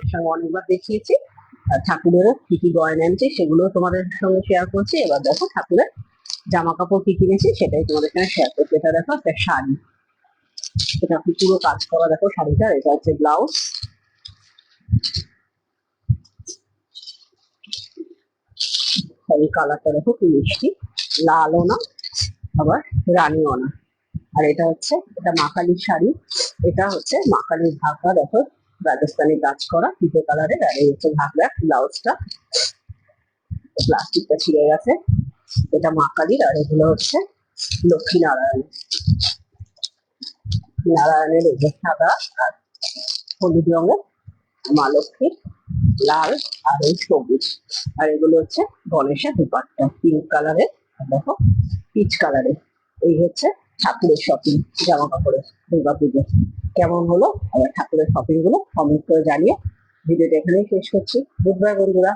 তোমাদের সঙ্গে অনেকবার দেখিয়েছি। আর ঠাকুরেরও কি কি গয়না এনেছি সেগুলো তোমাদের সঙ্গে শেয়ার করছি। এবার দেখো ঠাকুরের জামা কাপড় কি কিনেছি সেটাই তোমাদের সঙ্গে শেয়ার করছি। এটা দেখো একটা শাড়ি, এটা পুরো কাজ করা, দেখো শাড়িটা। এটা হচ্ছে ব্লাউজ, শাড়ির কালারটা দেখো কি মিষ্টি, লালও না আবার রানীও না। আর এটা হচ্ছে, এটা মা কালীর শাড়ি, এটা হচ্ছে মা কালীর ঘাগরা, দেখো রাজস্থানি কাজ করা ফিতে কালারের। আর এই হচ্ছে ঘাগরা, ব্লাউজটা প্লাস্টিকটা ছিঁড়ে গেছে। এটা মা কালীর, আর এগুলো হচ্ছে লক্ষ্মী নারায়ণ, নারায়ণের এই যে সাদা আর হলুদ রঙের মা লক্ষ্মীর, লাল আর এই সবুজ। আর এগুলো হচ্ছে গণেশের দুপাট্টা পিঙ্ক কালারের, দেখো পিচ কালারের। এই হচ্ছে ঠাকুরের শপিং জামা কাপড়ের দুর্গা পুজো। কেমন হলো আবার ঠাকুরের শপিং গুলো কমেন্ট করে জানিয়ে ভিডিওটা এখানেই শেষ করছি। গুড বাই বন্ধুরা।